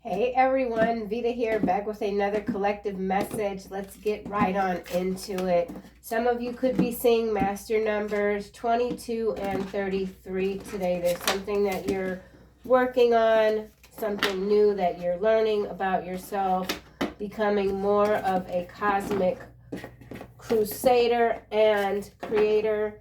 Hey everyone, Veda here, back with another collective message. Let's get right on into it. Some of you could be seeing master numbers 22 and 33 today. There's something that you're working on, something new that you're learning about yourself, becoming more of a cosmic crusader and creator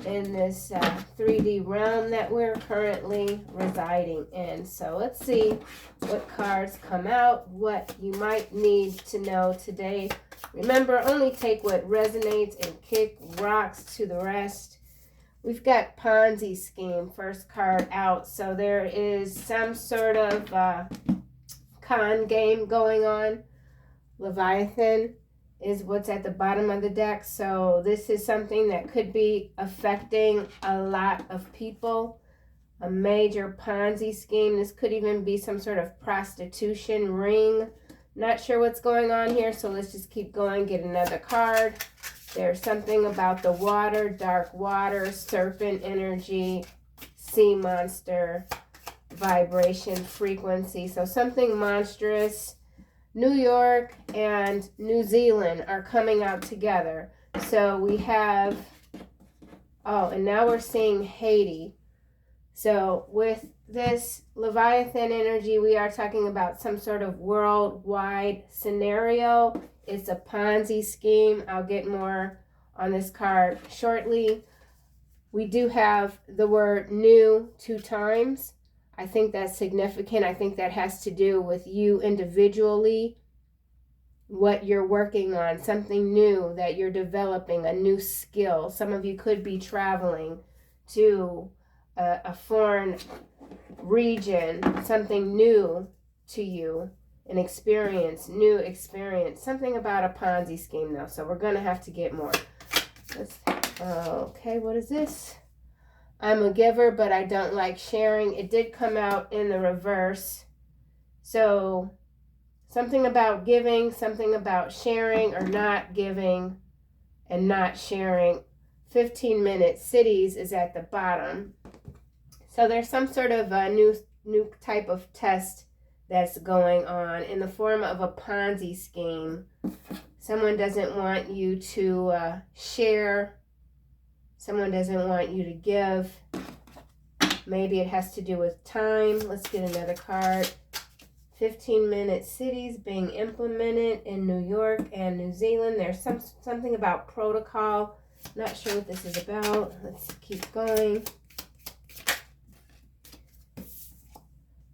in this 3D realm that we're currently residing in. So let's see what cards come out, what you might need to know today. Remember, only take what resonates and kick rocks to the rest. We've got Ponzi scheme, first card out. So there is some sort of con game going on. Leviathan is what's at the bottom of the deck. So this is something that could be affecting a lot of people. A major Ponzi scheme. This could even be some sort of prostitution ring. Not sure what's going on here, so let's just keep going. Get another card. There's something about the water, dark water, serpent energy, sea monster, vibration, frequency. So something monstrous. New York and New Zealand are coming out together. So we have, and now we're seeing Haiti. So with this Leviathan energy, we are talking about some sort of worldwide scenario. It's a Ponzi scheme. I'll get more on this card shortly. We do have the word new 2 times. I think that's significant. I think that has to do with you individually, what you're working on, something new that you're developing, a new skill. Some of you could be traveling to a foreign region, something new to you, an experience, new experience, something about a Ponzi scheme though. So we're going to have to get more. Okay, what is this? I'm a giver, but I don't like sharing. It did come out in the reverse. So something about giving, something about sharing or not giving and not sharing. 15-minute cities is at the bottom. So there's some sort of a new type of test that's going on in the form of a Ponzi scheme. Someone doesn't want you to share. Someone doesn't want you to give. Maybe it has to do with time. Let's get another card. 15-minute cities being implemented in New York and New Zealand. There's something about protocol. Not sure what this is about. Let's keep going.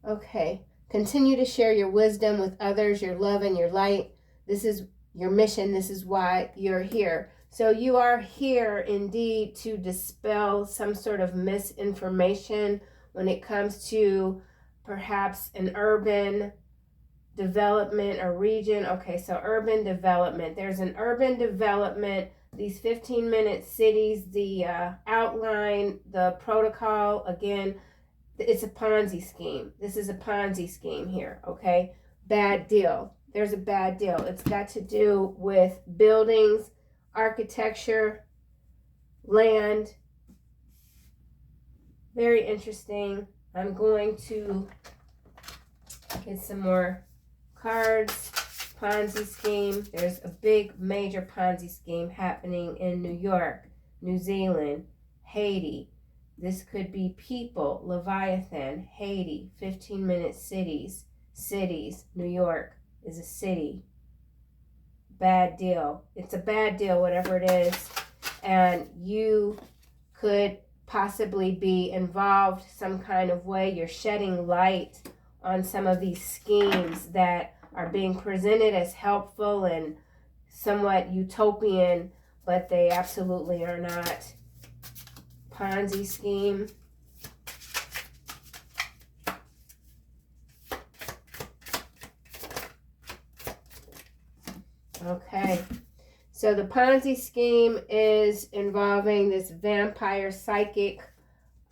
Okay. Continue to share your wisdom with others, your love and your light. This is your mission. This is why you're here. So you are here indeed to dispel some sort of misinformation when it comes to perhaps an urban development or region. Okay, so urban development. There's an urban development, these 15-minute cities, the outline, the protocol. Again, it's a Ponzi scheme. This is a Ponzi scheme here, okay? Bad deal. There's a bad deal. It's got to do with buildings, architecture, land. Very interesting. I'm going to get some more cards. Ponzi scheme. There's a big major Ponzi scheme happening in New York, New Zealand, Haiti. This could be people. Leviathan, Haiti, 15-minute cities. New York is a city. Bad deal. It's a bad deal, whatever it is. And you could possibly be involved some kind of way. You're shedding light on some of these schemes that are being presented as helpful and somewhat utopian, but they absolutely are not. Ponzi scheme. Okay. So the Ponzi scheme is involving this vampire psychic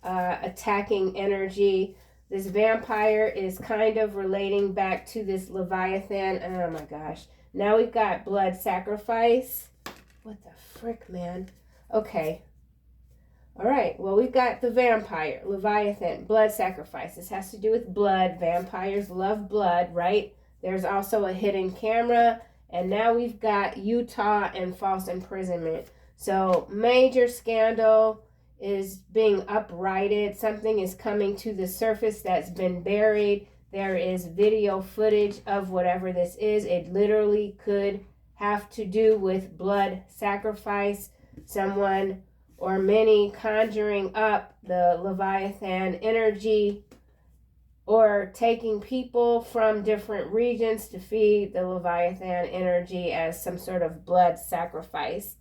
attacking energy. This vampire is kind of relating back to this Leviathan. Oh my gosh. Now we've got blood sacrifice. What the frick, man? Okay. All right, well, we've got the vampire, Leviathan, blood sacrifice. This has to do with blood. Vampires love blood, right? There's also a hidden camera. And now we've got Utah and false imprisonment. So major scandal is being uprighted. Something is coming to the surface that's been buried. There is video footage of whatever this is. It literally could have to do with blood sacrifice. Someone or many conjuring up the Leviathan energy, or taking people from different regions to feed the Leviathan energy as some sort of blood sacrifice.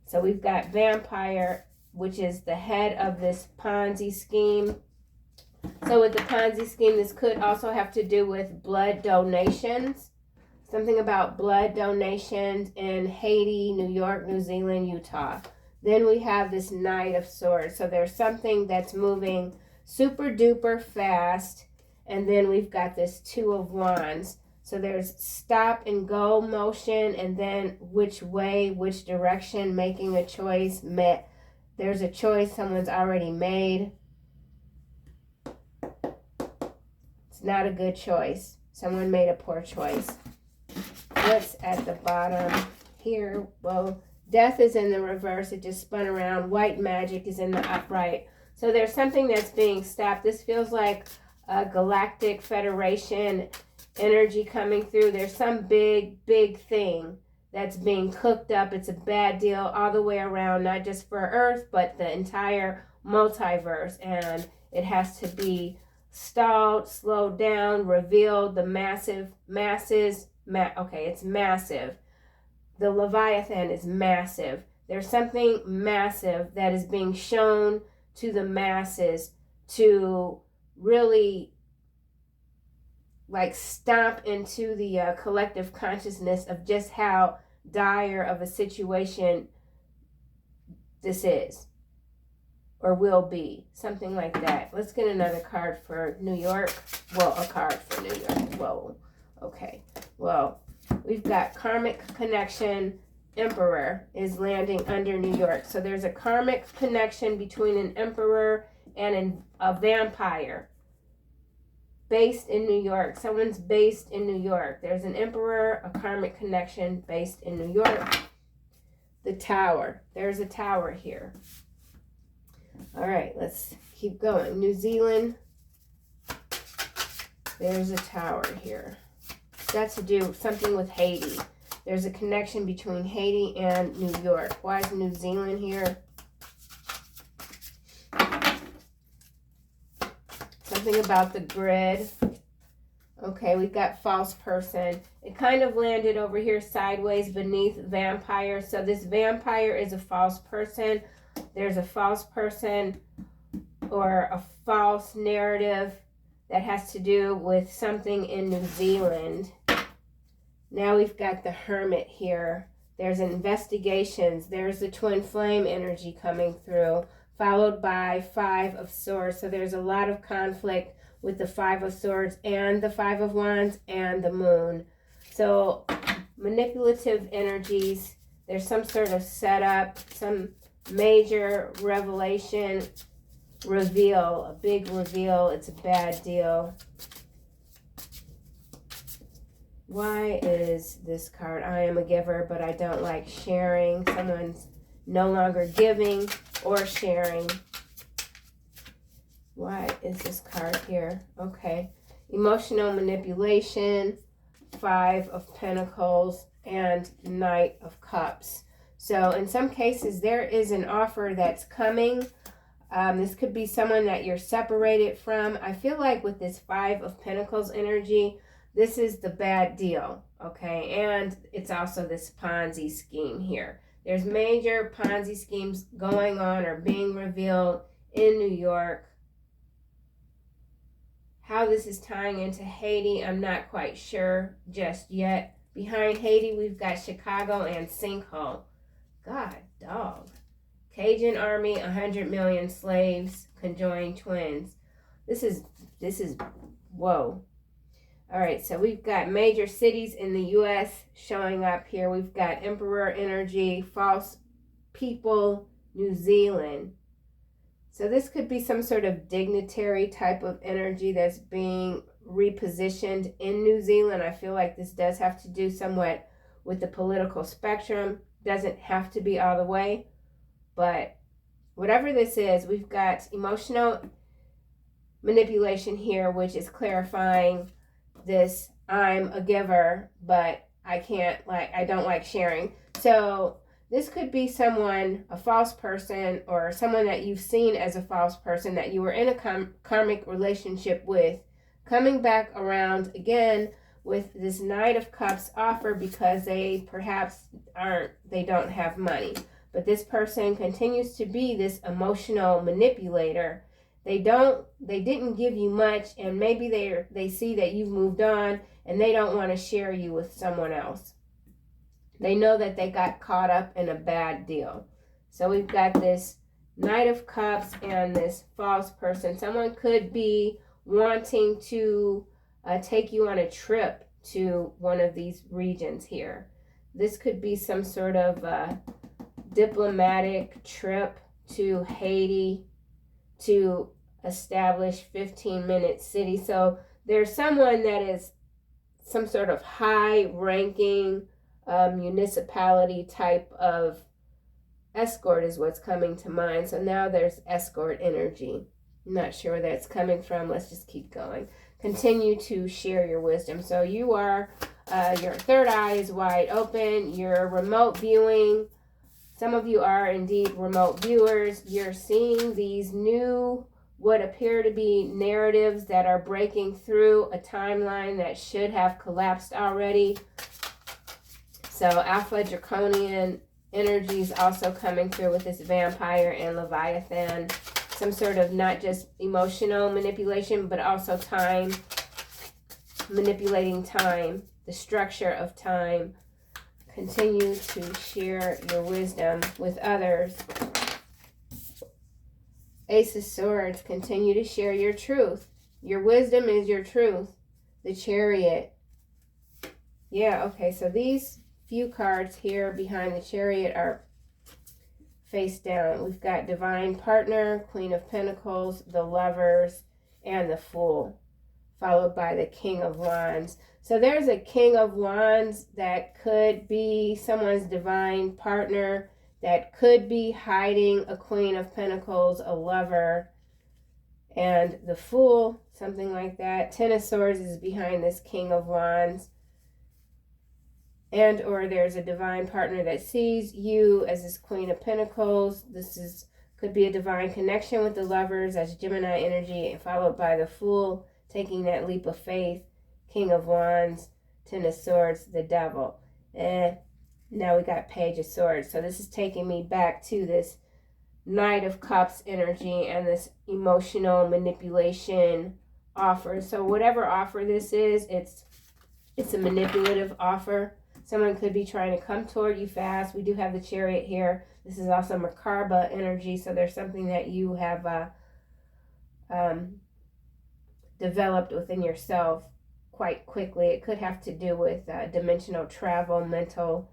So we've got vampire, which is the head of this Ponzi scheme. So with the Ponzi scheme, this could also have to do with blood donations. Something about blood donations in Haiti, New York, New Zealand, Utah. Then we have this Knight of Swords. So there's something that's moving super duper fast. And then we've got this Two of Wands. So there's stop and go motion, and then which way, which direction, making a choice. There's a choice someone's already made. It's not a good choice. Someone made a poor choice. What's at the bottom here? Well, death is in the reverse. It just spun around. White magic is in the upright. So there's something that's being stopped. This feels like a galactic federation energy coming through. There's some big thing that's being cooked up. It's a bad deal all the way around, not just for Earth, but the entire multiverse. And it has to be stalled, slowed down, revealed. The masses. Okay, it's massive. The Leviathan is massive. There's something massive that is being shown to the masses to really like stomp into the collective consciousness of just how dire of a situation this is or will be. Something like that. Let's get another card for New York. Well, a card for New York. Whoa. Okay. Well, we've got Karmic connection. Emperor is landing under New York. So there's a karmic connection between an emperor and a vampire based in New York. Someone's based in New York. There's an emperor, a karmic connection based in New York. The tower. There's a tower here. All right, let's keep going. New Zealand. There's a tower here. That's to do something with Haiti. There's a connection between Haiti and New York. Why is New Zealand here? Something about the grid. Okay, we've got false person. It kind of landed over here sideways beneath vampire. So this vampire is a false person. There's a false person or a false narrative that has to do with something in New Zealand. Now we've got the Hermit here. There's investigations. There's the twin flame energy coming through, followed by Five of Swords. So there's a lot of conflict with the Five of Swords and the Five of Wands and the Moon. So manipulative energies. There's some sort of setup, some major revelation, reveal, a big reveal. It's a bad deal. Why is this card? I am a giver, but I don't like sharing. Someone's no longer giving or sharing. Why is this card here? Okay. Emotional manipulation, Five of Pentacles, and Knight of Cups. So in some cases, there is an offer that's coming. This could be someone that you're separated from. I feel like with this Five of Pentacles energy, this is the bad deal, okay? And it's also this Ponzi scheme here. There's major Ponzi schemes going on or being revealed in New York. How this is tying into Haiti, I'm not quite sure just yet. Behind Haiti, we've got Chicago and Sinkhole. God, dog. Cajun army, 100 million slaves, conjoined twins. This is, whoa. All right, so we've got major cities in the U.S. showing up here. We've got Emperor energy, false people, New Zealand. So this could be some sort of dignitary type of energy that's being repositioned in New Zealand. I feel like this does have to do somewhat with the political spectrum. Doesn't have to be all the way, but whatever this is, we've got emotional manipulation here, which is clarifying this I'm a giver, but I don't like sharing. So this could be someone, a false person, or someone that you've seen as a false person that you were in a karmic relationship with, coming back around again with this Knight of Cups offer because they perhaps they don't have money. But this person continues to be this emotional manipulator. They didn't give you much, and maybe they see that you've moved on and they don't want to share you with someone else. They know that they got caught up in a bad deal. So we've got this Knight of Cups and this false person. Someone could be wanting to take you on a trip to one of these regions here. This could be some sort of diplomatic trip to Haiti to establish 15-minute city. So there's someone that is some sort of high-ranking municipality type of escort is what's coming to mind. So now there's escort energy. I'm not sure where that's coming from. Let's just keep going. Continue to share your wisdom. So you are, your third eye is wide open. You're remote viewing. Some of you are indeed remote viewers. You're seeing these new, what appear to be narratives that are breaking through a timeline that should have collapsed already. So Alpha Draconian energy is also coming through with this vampire and Leviathan. Some sort of not just emotional manipulation, but also time, manipulating time, the structure of time. Continue to share your wisdom with others. Ace of Swords, continue to share your truth. Your wisdom is your truth. The Chariot. Yeah, okay, so these few cards here behind the Chariot are face down. We've got Divine Partner, Queen of Pentacles, the Lovers, and the Fool, followed by the King of Wands. So there's a King of Wands that could be someone's divine partner, that could be hiding a Queen of Pentacles, a lover, and the Fool, something like that. Ten of Swords is behind this King of Wands. And or there's a divine partner that sees you as this Queen of Pentacles. Could be a divine connection with the Lovers as Gemini energy, followed by the Fool, taking that leap of faith. King of Wands, Ten of Swords, the Devil. Now we got Page of Swords. So this is taking me back to this Knight of Cups energy and this emotional manipulation offer. So whatever offer this is, it's a manipulative offer. Someone could be trying to come toward you fast. We do have the Chariot here. This is also Merkaba energy. So there's something that you have developed within yourself quite quickly. It could have to do with dimensional travel, mental,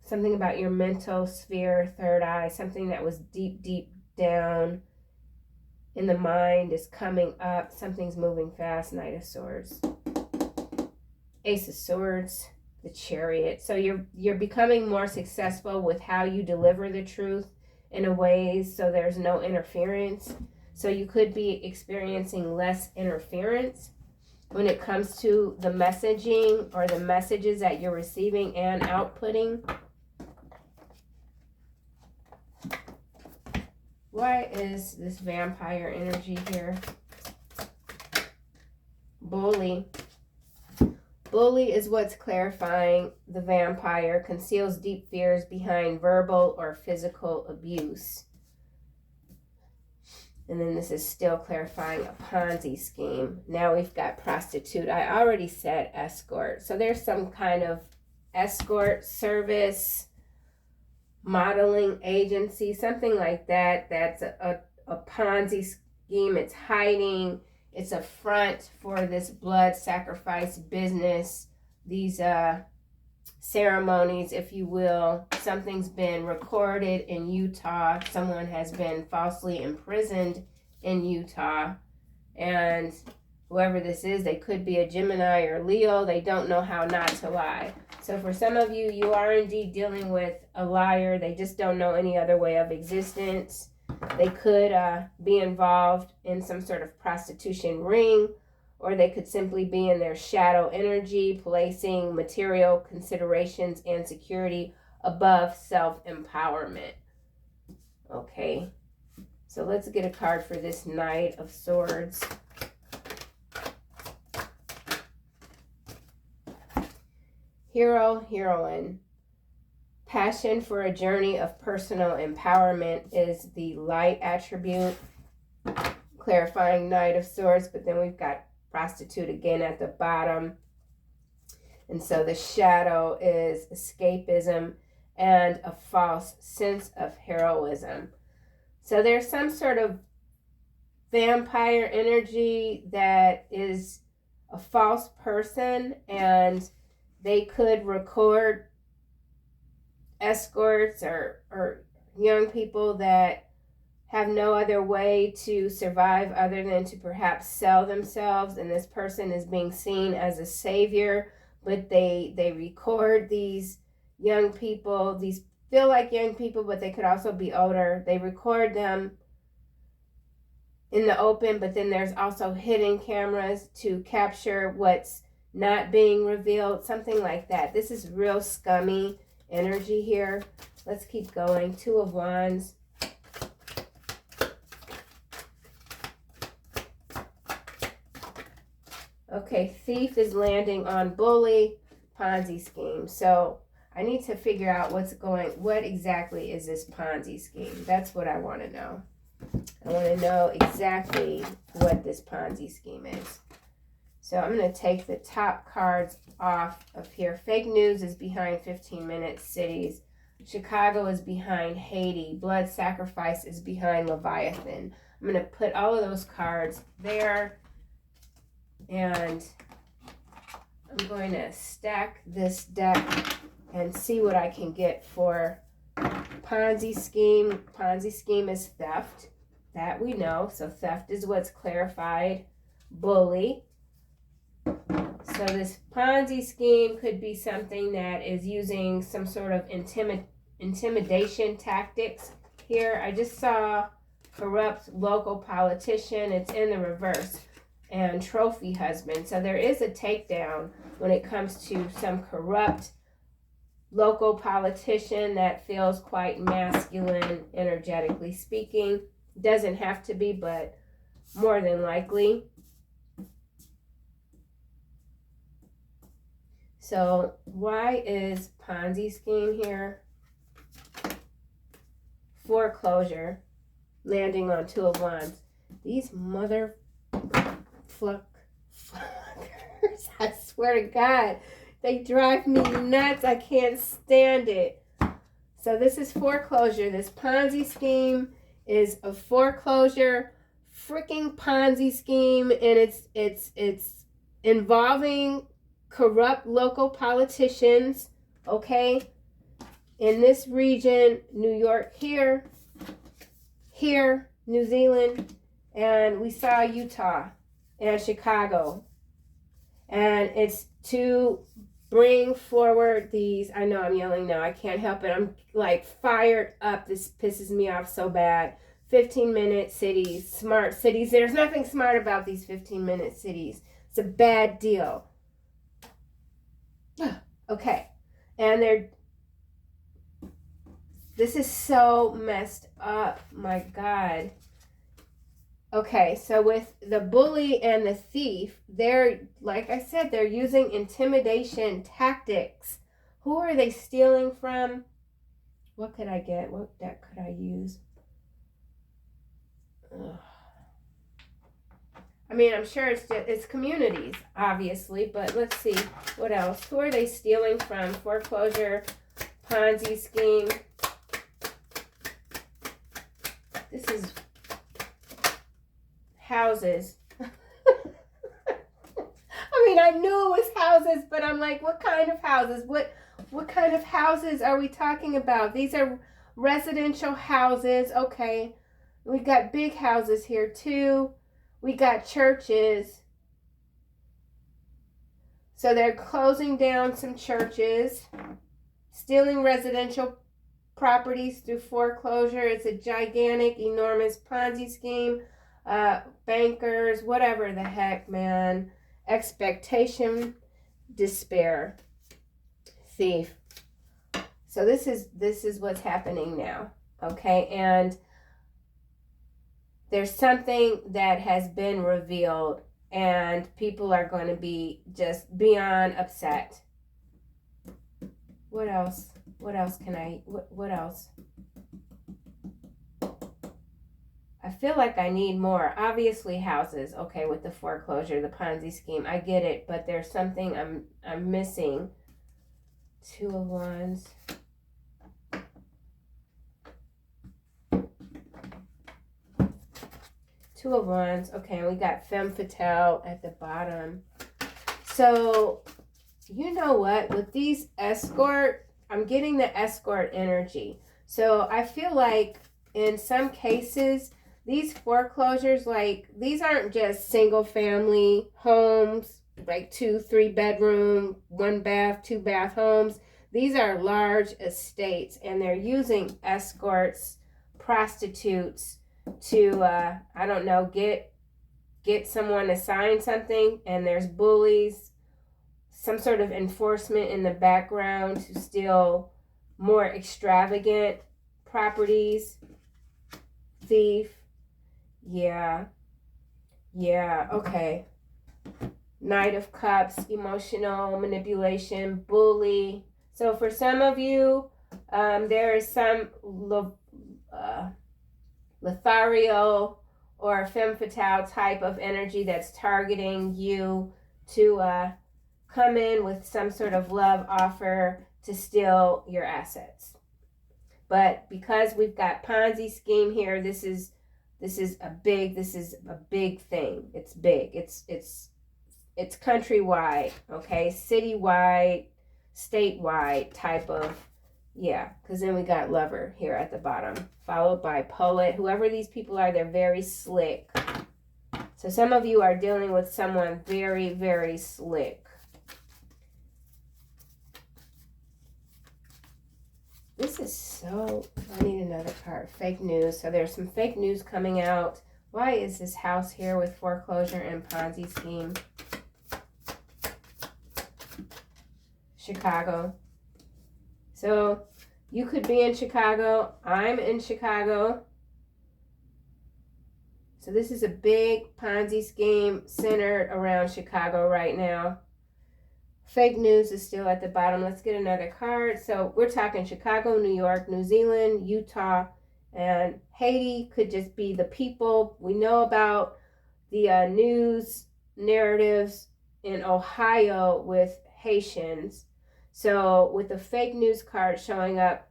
something about your mental sphere, third eye, something that was deep, deep down in the mind is coming up. Something's moving fast. Knight of Swords. Ace of Swords, the Chariot. So you're becoming more successful with how you deliver the truth in a way so there's no interference. So you could be experiencing less interference when it comes to the messaging or the messages that you're receiving and outputting. Why is this vampire energy here? Bully. Bully is what's clarifying the vampire, conceals deep fears behind verbal or physical abuse. And then this is still clarifying a Ponzi scheme. Now we've got prostitute. I already said escort. So there's some kind of escort service, modeling agency, something like that. That's a Ponzi scheme. It's hiding. It's a front for this blood sacrifice business. These ceremonies, if you will. Something's been recorded in Utah. Someone has been falsely imprisoned in Utah. And whoever this is, they could be a Gemini or Leo. They don't know how not to lie. So for some of you, you are indeed dealing with a liar. They just don't know any other way of existence. They could be involved in some sort of prostitution ring, or they could simply be in their shadow energy, placing material considerations and security above self-empowerment. Okay, so let's get a card for this Knight of Swords. Hero, heroine. Passion for a journey of personal empowerment is the light attribute. Clarifying Knight of Swords, but then we've got prostitute again at the bottom. And so the shadow is escapism and a false sense of heroism. So there's some sort of vampire energy that is a false person, and they could record escorts or young people that have no other way to survive other than to perhaps sell themselves, and this person is being seen as a savior, but they record these young people. These feel like young people, but they could also be older. They record them in the open, but then there's also hidden cameras to capture what's not being revealed, something like that. This is real scummy energy here. Let's keep going. Two of Wands. Okay, thief is landing on bully, Ponzi scheme. So I need to figure out what exactly is this Ponzi scheme? That's what I want to know. I want to know exactly what this Ponzi scheme is. So I'm going to take the top cards off of here. Fake news is behind 15-minute cities. Chicago is behind Haiti. Blood sacrifice is behind Leviathan. I'm going to put all of those cards there. And I'm going to stack this deck and see what I can get for Ponzi scheme. Ponzi scheme is theft. That we know. So theft is what's clarified. Bully. So this Ponzi scheme could be something that is using some sort of intimidation tactics. Here, I just saw corrupt local politician. It's in the reverse. And trophy husband. So there is a takedown when it comes to some corrupt local politician that feels quite masculine, energetically speaking. Doesn't have to be, but more than likely. So why is Ponzi scheme here? Foreclosure, landing on Two of Wands. These mother fuckers, I swear to God, they drive me nuts. I can't stand it. So this is foreclosure. This Ponzi scheme is a foreclosure freaking Ponzi scheme, and it's involving corrupt local politicians, okay? In this region, New York here, New Zealand, and we saw Utah and Chicago. And it's to bring forward these, I know I'm yelling now, I can't help it. I'm like fired up. This pisses me off so bad. 15-minute cities, smart cities. There's nothing smart about these 15-minute cities. It's a bad deal. Okay. And this is so messed up. My God. Okay, so with the bully and the thief, they're, like I said, they're using intimidation tactics. Who are they stealing from? What could I get? What deck could I use? Ugh. I mean, I'm sure it's communities, obviously, but let's see. What else? Who are they stealing from? Foreclosure, Ponzi scheme. This is houses. I mean, I knew it was houses, but I'm like, what kind of houses? What kind of houses are we talking about? These are residential houses. Okay. We got big houses here too. We got churches. So they're closing down some churches, stealing residential properties through foreclosure. It's a gigantic, enormous Ponzi scheme. Bankers, whatever the heck, man. Expectation, despair, thief. So this is what's happening now, okay? And there's something that has been revealed, and people are going to be just beyond upset. What else? What else can I? What else? I feel like I need more. Obviously, houses. Okay, with the foreclosure, the Ponzi scheme, I get it, but there's something I'm missing. 2 of Wands. Two of Wands. Okay, and we got femme fatale at the bottom. So, you know what? With these escort, I'm getting the escort energy. So, I feel like in some cases, these foreclosures, like, these aren't just single family homes, like 2-3 bedroom, 1 bath, 2 bath homes. These are large estates, and they're using escorts, prostitutes, to I don't know, get someone to sign something, and there's bullies, some sort of enforcement in the background to steal more extravagant properties. Thief. Yeah, okay. Knight of Cups, emotional manipulation, bully. So for some of you, there is some Lothario or femme fatale type of energy that's targeting you to come in with some sort of love offer to steal your assets. But because we've got Ponzi scheme here, this is a big thing. It's big. It's countrywide, okay? Citywide, statewide type of, yeah, because then we got lover here at the bottom, followed by poet. Whoever these people are, they're very slick. So some of you are dealing with someone very, very slick. This is so, I need another card. Fake news. So there's some fake news coming out. Why is this house here with foreclosure and Ponzi scheme? Chicago. So you could be in Chicago. I'm in Chicago. So this is a big Ponzi scheme centered around Chicago right now. Fake news is still at the bottom. Let's get another card. So we're talking Chicago, New York, New Zealand, Utah, and Haiti could just be the people. We know about the news narratives in Ohio with Haitians. So with the fake news card showing up,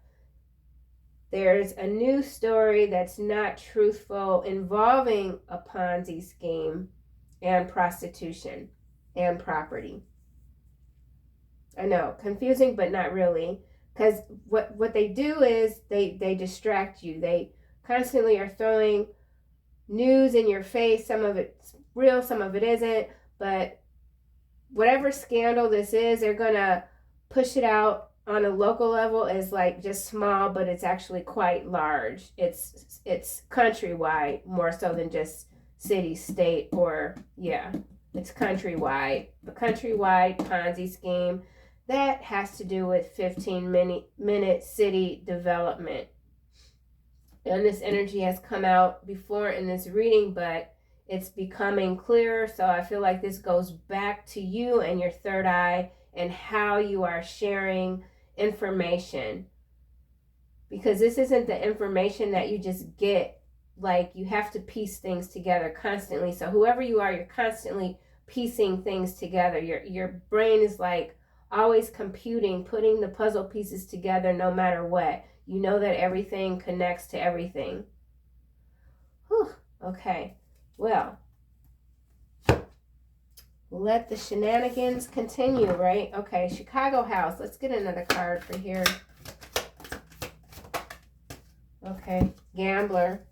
there's a new story that's not truthful involving a Ponzi scheme and prostitution and property. I know, confusing, but not really. Because what they do is they distract you. They constantly are throwing news in your face. Some of it's real, some of it isn't. But whatever scandal this is, they're going to push it out on a local level as like just small, but it's actually quite large. It's countrywide more so than just city, state, or, yeah, it's countrywide. A countrywide Ponzi scheme. That has to do with 15-minute city development. And this energy has come out before in this reading, but it's becoming clearer. So I feel like this goes back to you and your third eye and how you are sharing information. Because this isn't the information that you just get. Like, you have to piece things together constantly. So whoever you are, you're constantly piecing things together. Your brain is like always computing, putting the puzzle pieces together no matter what. You know that everything connects to everything. Whew. Okay. Well, let the shenanigans continue, right? Okay, Chicago house. Let's get another card for here. Okay, gambler.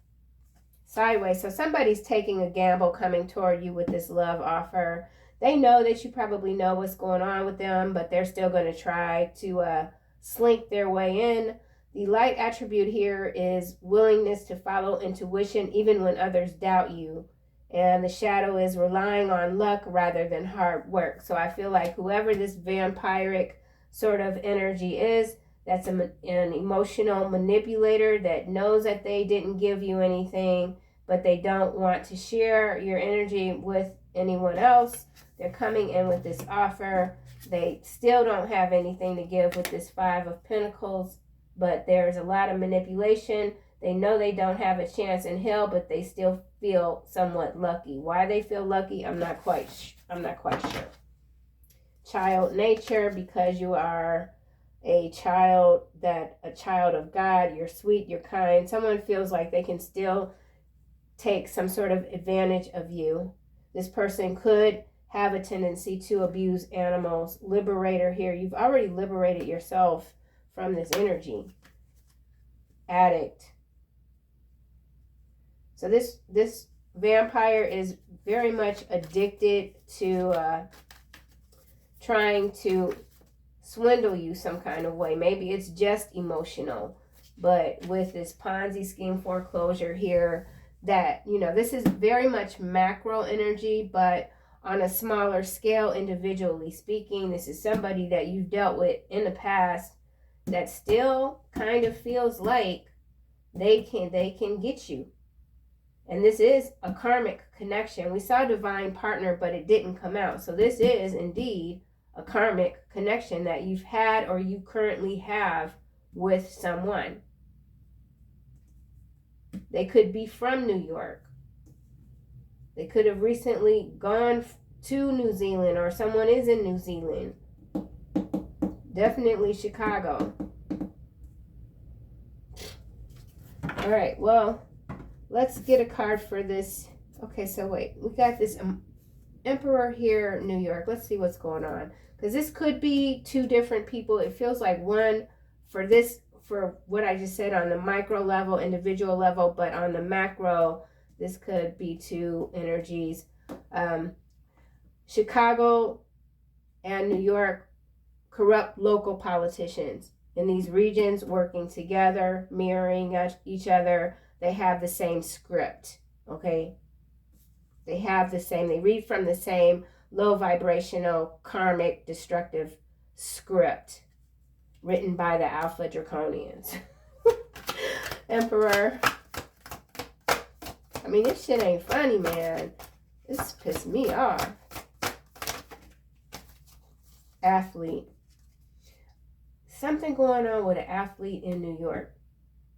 Sideways. So somebody's taking a gamble coming toward you with this love offer. They know that you probably know what's going on with them, but they're still going to try to slink their way in. The light attribute here is willingness to follow intuition even when others doubt you. And the shadow is relying on luck rather than hard work. So I feel like whoever this vampiric sort of energy is, that's an emotional manipulator that knows that they didn't give you anything, but they don't want to share your energy with anyone else. They're coming in with this offer. They still don't have anything to give with this Five of Pentacles, but there's a lot of manipulation. They know they don't have a chance in hell, but they still feel somewhat lucky. Why they feel lucky, I'm not quite sure. Child nature, because you are a child of God, you're sweet, you're kind. Someone feels like they can still take some sort of advantage of you. This person could have a tendency to abuse animals. Liberator here. You've already liberated yourself from this energy. Addict. So this vampire is very much addicted to trying to swindle you some kind of way. Maybe it's just emotional, but with this Ponzi scheme foreclosure here, that, you know, this is very much macro energy, but on a smaller scale, individually speaking, this is somebody that you've dealt with in the past that still kind of feels like they can get you. And this is a karmic connection. We saw divine partner, but it didn't come out. So this is indeed a karmic connection that you've had or you currently have with someone. They could be from New York. They could have recently gone to New Zealand, or someone is in New Zealand. Definitely Chicago. All right, well, let's get a card for this. Okay, so wait, we got this Emperor here, New York. Let's see what's going on. Because this could be two different people. It feels like one for this, for what I just said on the micro level, individual level, but on the macro, this could be two energies. Chicago and New York, corrupt local politicians in these regions working together, mirroring each other. They have the same script, okay? They have the same, they read from the same low vibrational, karmic, destructive script written by the Alpha Draconians. Emperor. I mean, this shit ain't funny, man. This pissed me off. Athlete. Something going on with an athlete in New York.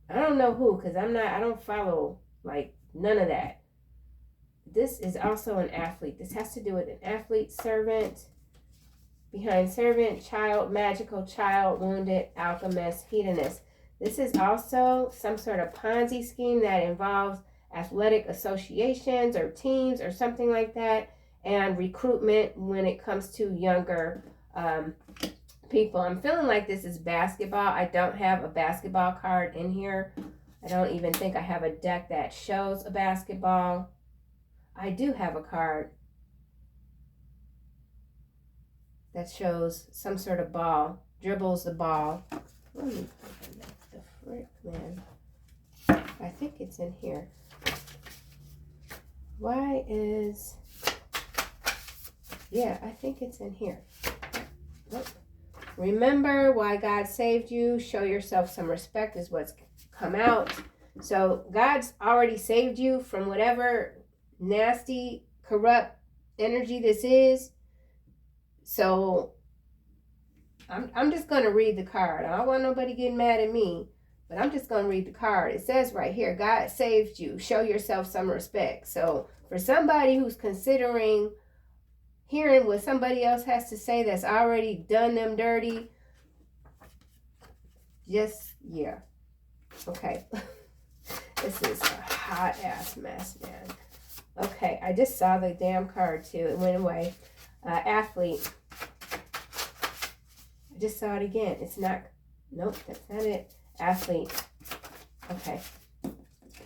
I don't know who, because I don't follow, like, none of that. This is also an athlete. This has to do with an athlete, servant, behind servant, child, magical child, wounded, alchemist, hedonist. This is also some sort of Ponzi scheme that involves athletic associations or teams or something like that, and recruitment when it comes to younger people. I'm feeling like this is basketball. I don't have a basketball card in here. I don't even think I have a deck that shows a basketball. I do have a card that shows some sort of ball, dribbles the ball. Let me open that. The frick, man. I think it's in here. Yeah, I think it's in here. Oh. Remember why God saved you. Show yourself some respect is what's come out. So God's already saved you from whatever nasty, corrupt energy this is. So I'm just going to read the card. I don't want nobody getting mad at me, but I'm just going to read the card. It says right here, God saved you. Show yourself some respect. So for somebody who's considering hearing what somebody else has to say that's already done them dirty, just, yeah. Okay. This is a hot ass mess, man. Okay, I just saw the damn card too. It went away. Athlete. I just saw it again. It's not, nope, that's not it. Athlete. Okay.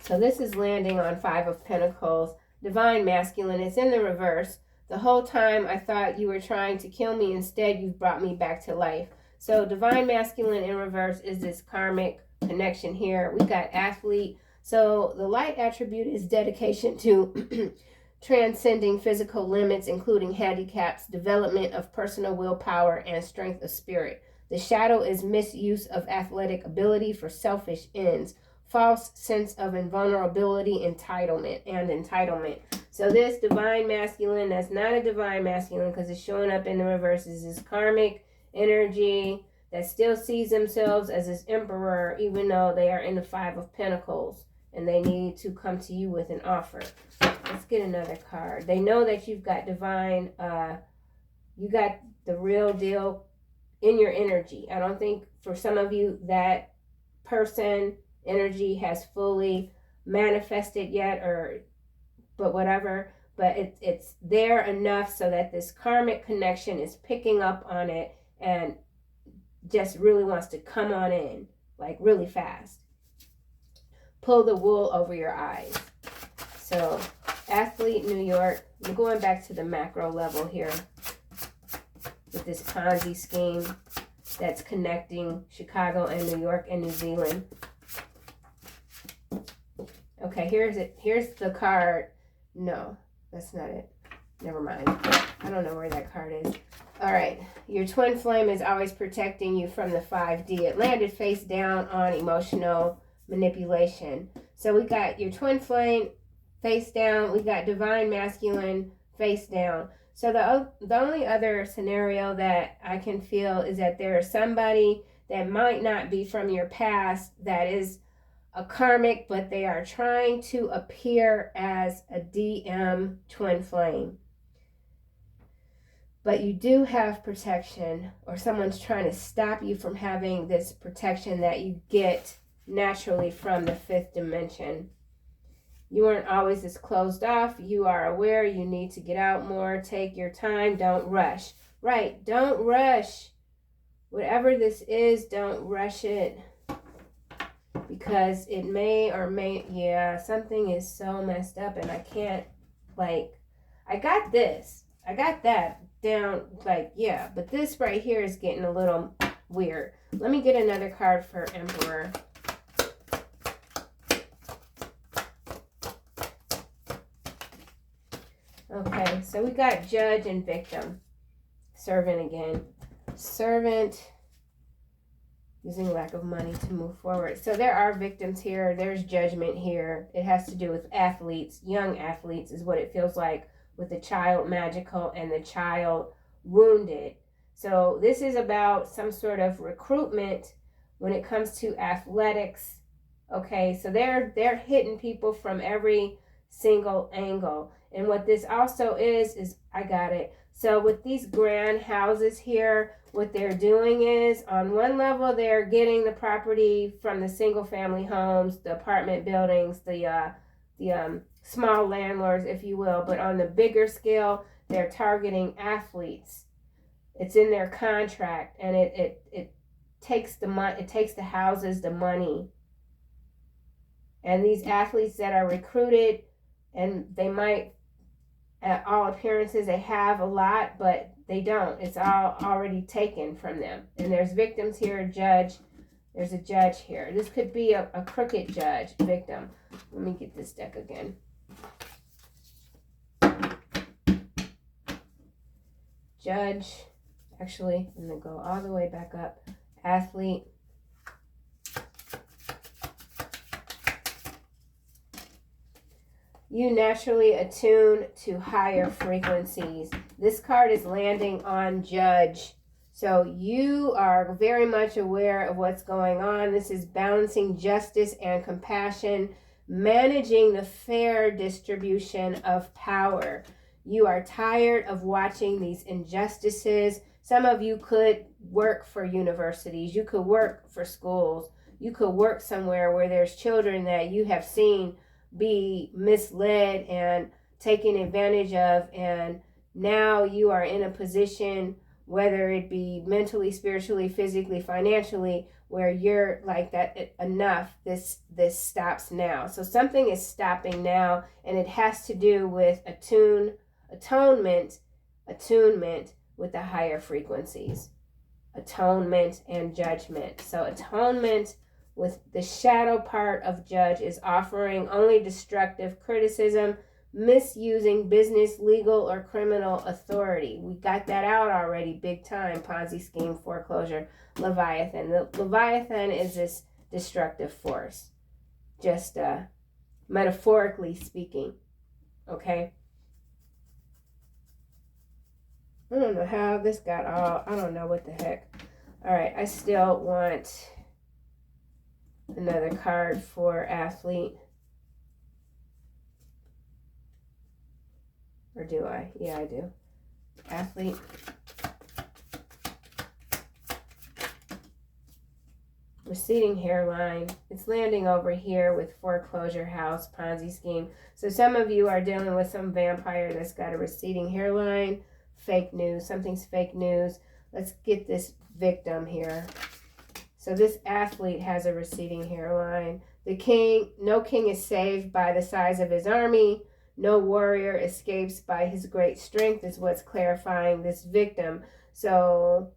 So this is landing on 5 of Pentacles. Divine Masculine. It's in the reverse. The whole time I thought you were trying to kill me. Instead, you've brought me back to life. So Divine Masculine in reverse is this karmic connection here. We got Athlete. So the light attribute is dedication to transcending physical limits, including handicaps, development of personal willpower, and strength of spirit. The shadow is misuse of athletic ability for selfish ends, false sense of invulnerability, entitlement. So this Divine Masculine, that's not a Divine Masculine because it's showing up in the reverse, is this karmic energy that still sees themselves as this emperor, even though they are in the 5 of Pentacles and they need to come to you with an offer. Let's get another card. They know that you've got divine, you got the real deal in your energy. I don't think for some of you that person energy has fully manifested yet, but whatever. But it's there enough so that this karmic connection is picking up on it and just really wants to come on in, like really fast. Pull the wool over your eyes. So, Athlete, New York. I'm going back to the macro level here with this Ponzi scheme that's connecting Chicago and New York and New Zealand. Okay, here's it. Here's the card. No, that's not it. Never mind. I don't know where that card is. All right. Your twin flame is always protecting you from the 5D. It landed face down on emotional manipulation. So we got your twin flame face down. We got Divine Masculine face down. So the only other scenario that I can feel is that there is somebody that might not be from your past that is a karmic, but they are trying to appear as a DM twin flame. But you do have protection, or someone's trying to stop you from having this protection that you get naturally from the 5th dimension. You aren't always this closed off. You are aware you need to get out more. Take your time. Don't rush. Right. Don't rush. Whatever this is, don't rush it. Because it may or may, yeah, something is so messed up and I can't, like, I got this. I got that down, like, yeah. But this right here is getting a little weird. Let me get another card for Emperor. Okay, so we got Judge and Victim. Servant again. Servant using lack of money to move forward. So there are victims here. There's judgment here. It has to do with athletes. Young athletes is what it feels like, with the child magical and the child wounded. So this is about some sort of recruitment when it comes to athletics. Okay, so they're hitting people from every single angle. And what this also is I got it. So with these grand houses here, what they're doing is, on one level, they're getting the property from the single family homes, the apartment buildings, the small landlords, if you will. But on the bigger scale, they're targeting athletes. It's in their contract, and it takes the money, it takes the houses, the money. And these athletes that are recruited, and they might, at all appearances, they have a lot, but they don't. It's all already taken from them. And there's victims here, a judge. There's a judge here. This could be a crooked judge, victim. Let me get this deck again. Judge. Actually, I'm going to go all the way back up. Athlete. You naturally attune to higher frequencies. This card is landing on Judge. So you are very much aware of what's going on. This is balancing justice and compassion, managing the fair distribution of power. You are tired of watching these injustices. Some of you could work for universities. You could work for schools. You could work somewhere where there's children that you have seen be misled and taken advantage of, and now you are in a position, whether it be mentally, spiritually, physically, financially, where you're like that, enough, this stops now. So something is stopping now, and it has to do with attunement with the higher frequencies. Atonement and judgment. So atonement with the shadow part of judge is offering only destructive criticism, misusing business, legal, or criminal authority. We got that out already, big time. Ponzi scheme, foreclosure, Leviathan. The Leviathan is this destructive force, just metaphorically speaking. Okay? I don't know how this got all, I don't know what the heck. All right, I still want another card for athlete. Or do I? Yeah, I do. Athlete. Receding hairline. It's landing over here with foreclosure house, Ponzi scheme. So some of you are dealing with some vampire that's got a receding hairline. Fake news. Something's fake news. Let's get this victim here. So this athlete has a receding hairline. The king, no king is saved by the size of his army. No warrior escapes by his great strength is what's clarifying this victim. So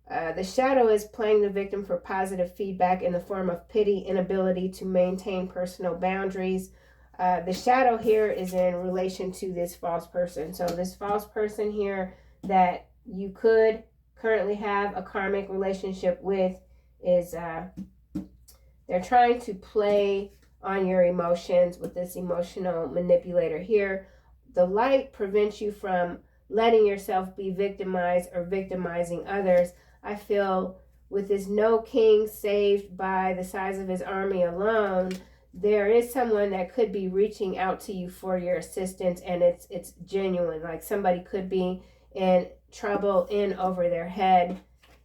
the shadow is playing the victim for positive feedback in the form of pity, inability to maintain personal boundaries. The shadow here is in relation to this false person. So this false person here that you could currently have a karmic relationship with is they're trying to play on your emotions with this emotional manipulator here. The light prevents you from letting yourself be victimized or victimizing others. I feel with this no king saved by the size of his army alone, there is someone that could be reaching out to you for your assistance, and it's genuine. Like somebody could be in trouble, in over their head,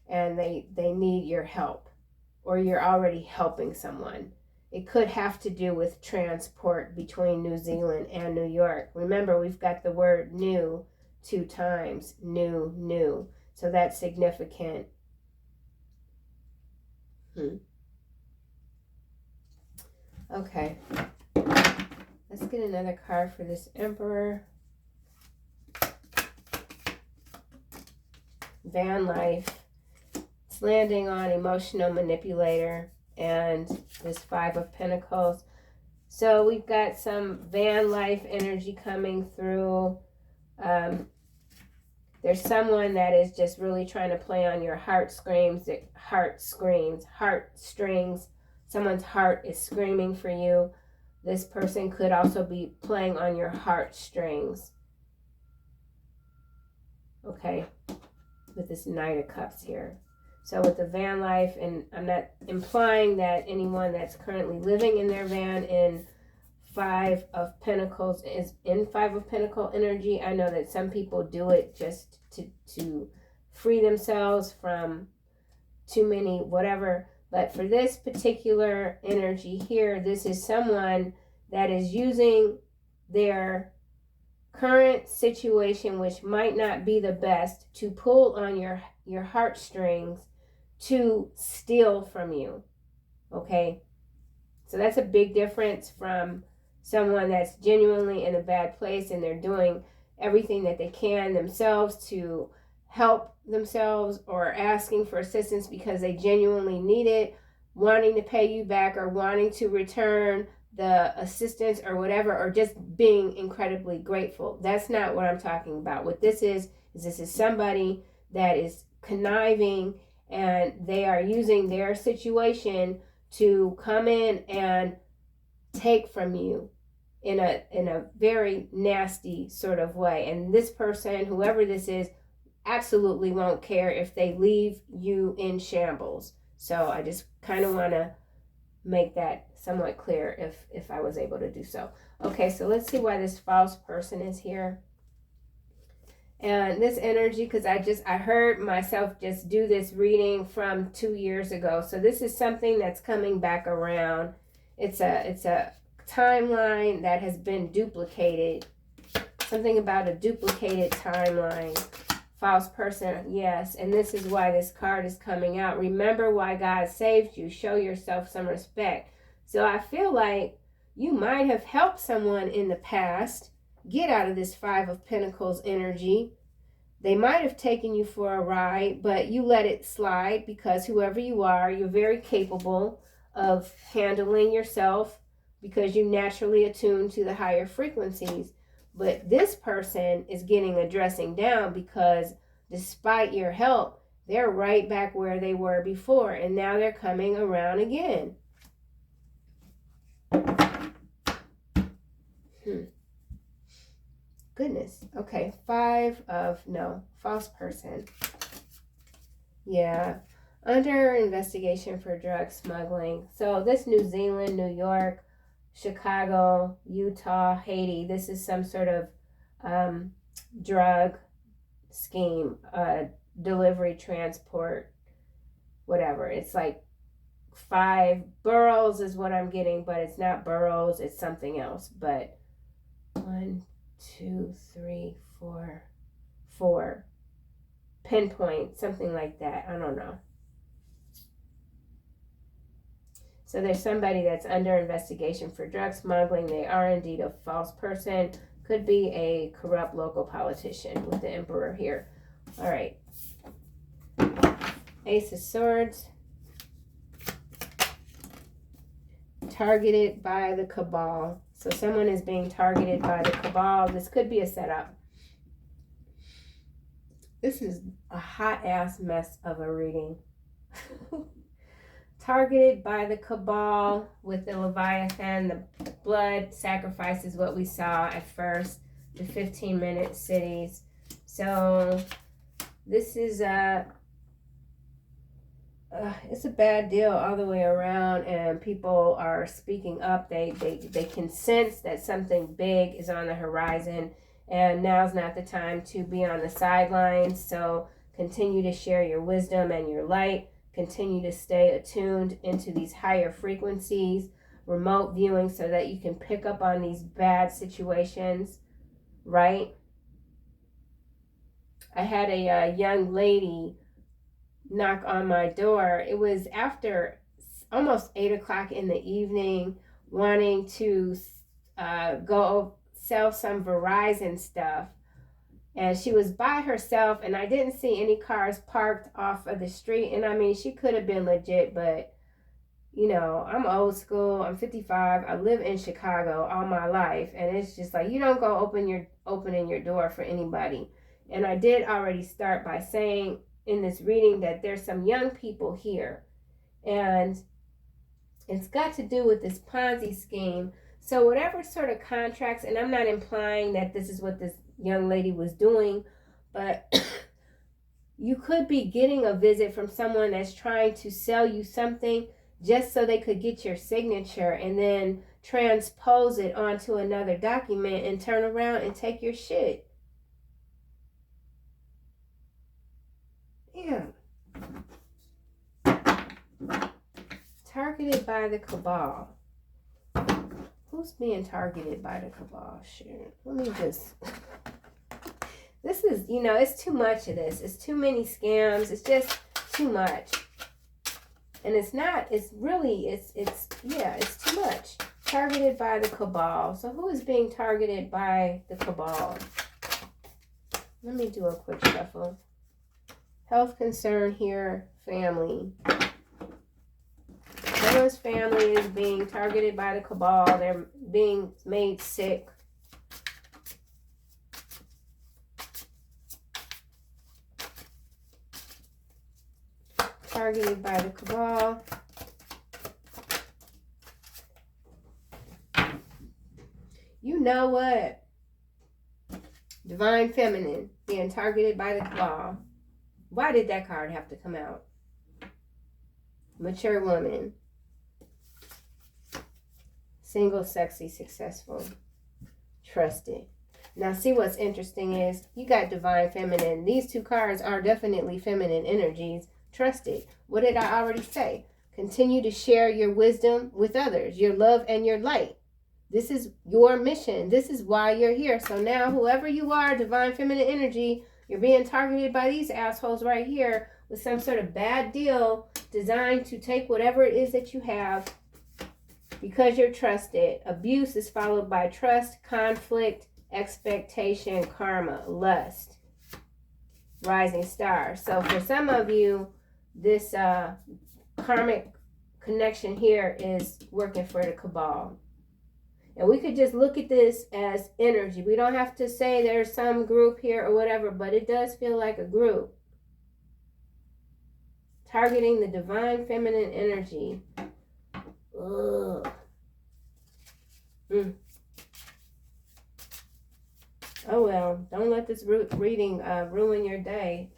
and they need your help, or you're already helping someone. It could have to do with transport between New Zealand and New York. Remember, we've got the word new 2 times. New. So that's significant. Okay. Let's get another card for this Emperor. Van life. It's landing on emotional manipulator and this 5 of Pentacles. So we've got some van life energy coming through. There's someone that is just really trying to play on your heartstrings. Someone's heart is screaming for you. This person could also be playing on your heartstrings. Okay, with this Knight of Cups here. So with the van life, and I'm not implying that anyone that's currently living in their van in 5 of Pentacles is in 5 of Pentacle energy. I know that some people do it just to free themselves from too many whatever. But for this particular energy here, this is someone that is using their current situation, which might not be the best, to pull on your heartstrings to steal from you. Okay? So that's a big difference from someone that's genuinely in a bad place and they're doing everything that they can themselves to help themselves, or asking for assistance because they genuinely need it, wanting to pay you back or wanting to return the assistance or whatever, or just being incredibly grateful. That's not what I'm talking about. What this is somebody that is conniving, and they are using their situation to come in and take from you in a very nasty sort of way. And this person, whoever this is, absolutely won't care if they leave you in shambles. So I just kind of want to make that somewhat clear if I was able to do so. Okay, so let's see why this false person is here. And this energy, because I heard myself just do this reading from 2 years ago. So this is something that's coming back around. It's a timeline that has been duplicated Something about a duplicated timeline. False person, yes. And this is why this card is coming out. Remember why God saved you. Show yourself some respect. So I feel like you might have helped someone in the past get out of this Five of Pentacles energy. They might have taken you for a ride, but you let it slide because whoever you are, you're very capable of handling yourself because you naturally attune to the higher frequencies. But this person is getting a dressing down because despite your help, they're right back where they were before. And now they're coming around again. Goodness. Okay. False person. Yeah. Under investigation for drug smuggling. So this New Zealand, New York, Chicago, Utah, Haiti, this is some sort of drug scheme, delivery, transport, whatever. It's like 5 boroughs is what I'm getting, but it's not boroughs, it's something else. But 1, 2, 3, 4 pinpoint, something like that. I don't know. So there's somebody that's under investigation for drug smuggling. They are indeed a false person. Could be a corrupt local politician with the Emperor here. All right. Ace of Swords. Targeted by the Cabal. So someone is being targeted by the Cabal. This could be a setup. This is a hot-ass mess of a reading. Targeted by the Cabal with the Leviathan. The blood sacrifice is what we saw at first. The 15-minute cities. So this is it's a bad deal all the way around, and people are speaking up. They can sense that something big is on the horizon, and now's not the time to be on the sidelines. So continue to share your wisdom and your light. Continue to stay attuned into these higher frequencies, remote viewing, so that you can pick up on these bad situations, right? I had a young lady knock on my door. It was after almost 8 o'clock in the evening, wanting to go sell some Verizon stuff. And she was by herself, and I didn't see any cars parked off of the street. And I mean, she could have been legit, but you know, I'm old school. I'm 55. I live in Chicago all my life, and it's just like you don't go opening your door for anybody. And I did already start by saying in this reading that there's some young people here, and it's got to do with this Ponzi scheme. So whatever sort of contracts, and I'm not implying that this is what this young lady was doing, but you could be getting a visit from someone that's trying to sell you something just so they could get your signature and then transpose it onto another document and turn around and take your shit. Yeah. Targeted by the Cabal. Who's being targeted by the Cabal? Shoot. Let me just... This is, you know, it's too much of this. It's too many scams. It's just too much. And it's not, it's really, it's too much. Targeted by the Cabal. So who is being targeted by the Cabal? Let me do a quick shuffle. Health concern here, family. Someone's family is being targeted by the Cabal. They're being made sick. Targeted by the Cabal. You know what? Divine Feminine being targeted by the Cabal. Why did that card have to come out? Mature woman. Single, sexy, successful. Trusted. Now see what's interesting is you got Divine Feminine. These two cards are definitely feminine energies. Trusted. What did I already say? Continue to share your wisdom with others, your love and your light. This is your mission. This is why you're here. So now, whoever you are, divine feminine energy, you're being targeted by these assholes right here with some sort of bad deal designed to take whatever it is that you have because you're trusted. Abuse is followed by trust, conflict, expectation, karma, lust, rising star. So for some of you, this karmic connection here is working for the Cabal. And we could just look at this as energy. We don't have to say there's some group here or whatever, but it does feel like a group. Targeting the divine feminine energy. Ugh. Oh well, don't let this reading ruin your day.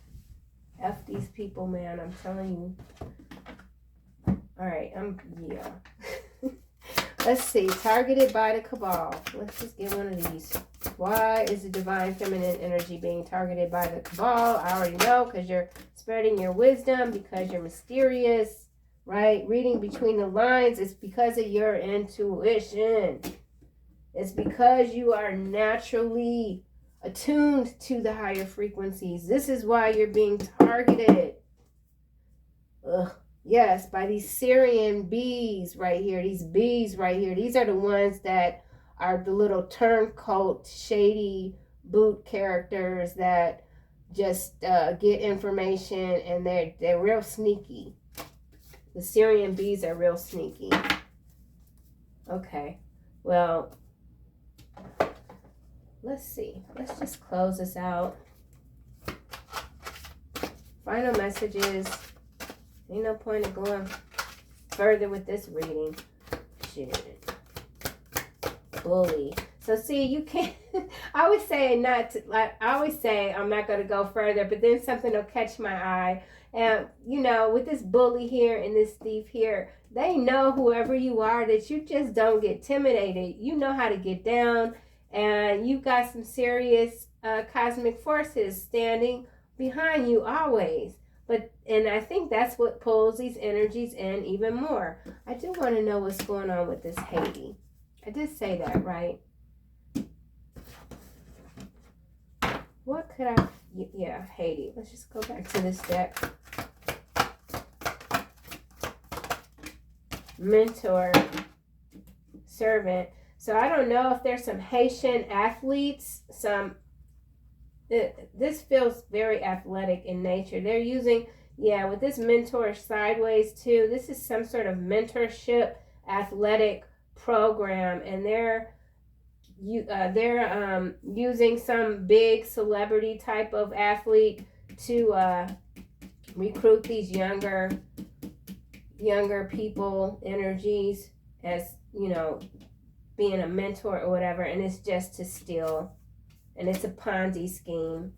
F these people, man, I'm telling you. Alright, yeah. Let's see, targeted by the Cabal. Let's just get one of these. Why is the divine feminine energy being targeted by the Cabal? I already know, because you're spreading your wisdom, because you're mysterious, right? Reading between the lines. It's because of your intuition. It's because you are naturally attuned to the higher frequencies. This is why you're being targeted. Ugh. Yes, by these Syrian bees right here. These bees right here. These are the ones that are the little turncoat, shady boot characters that just get information, and they're real sneaky. The Syrian bees are real sneaky. Okay, well, let's see. Let's just close this out. Final messages. Ain't no point in going further with this reading. Shit. Bully. So see, you can't. I always say not to, like, I always say I'm not going to go further, but then something will catch my eye. And, you know, with this bully here and this thief here, they know, whoever you are, that you just don't get intimidated. You know how to get down, and you've got some serious cosmic forces standing behind you always. And I think that's what pulls these energies in even more. I do want to know what's going on with this Haiti. I did say that, right? What could I... Yeah, Haiti. Let's just go back to this deck. Mentor. Servant. So I don't know if there's some Haitian athletes, this feels very athletic in nature. They're using, with this mentor sideways too. This is some sort of mentorship athletic program, and they're using some big celebrity type of athlete to recruit these younger people energies as, you know, being a mentor or whatever, and it's just to steal. And it's a Ponzi scheme.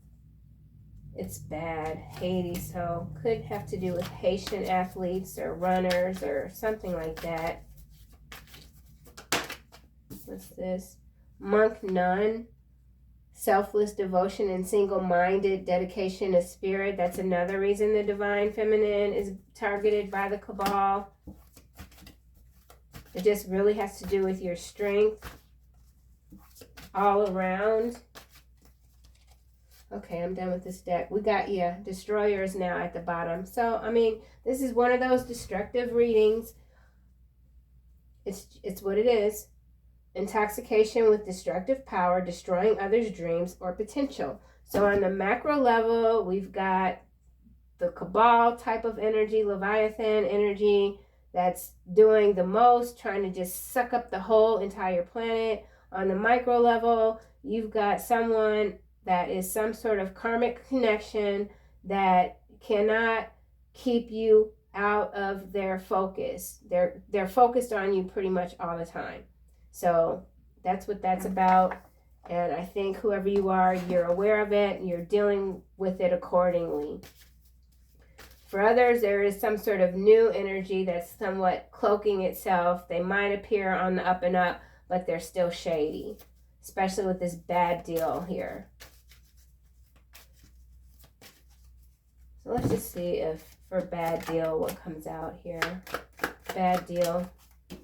It's bad. Haiti, so could have to do with Haitian athletes or runners or something like that. What's this? Monk nun. Selfless devotion and single-minded dedication to spirit. That's another reason the divine feminine is targeted by the Cabal. It just really has to do with your strength all around. Okay, I'm done with this deck. We got, destroyers now at the bottom. So, I mean, this is one of those destructive readings. It's what it is. Intoxication with destructive power, destroying others' dreams or potential. So on the macro level, we've got the Cabal type of energy, Leviathan energy, that's doing the most, trying to just suck up the whole entire planet. On the micro level, you've got someone that is some sort of karmic connection that cannot keep you out of their focus. They're focused on you pretty much all the time. So that's what that's about. And I think whoever you are, you're aware of it and you're dealing with it accordingly. For others, there is some sort of new energy that's somewhat cloaking itself. They might appear on the up and up, but they're still shady, especially with this bad deal here. So let's just see if for bad deal, what comes out here. Bad deal.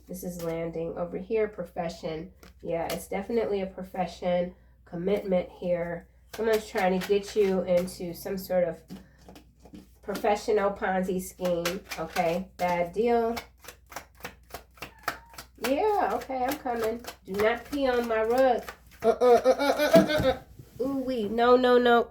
This is landing. Over here, profession. Yeah, it's definitely a profession. Commitment here. Someone's trying to get you into some sort of professional Ponzi scheme. Okay, bad deal. Yeah, okay, I'm coming. Do not pee on my rug. Ooh wee. No, no, no.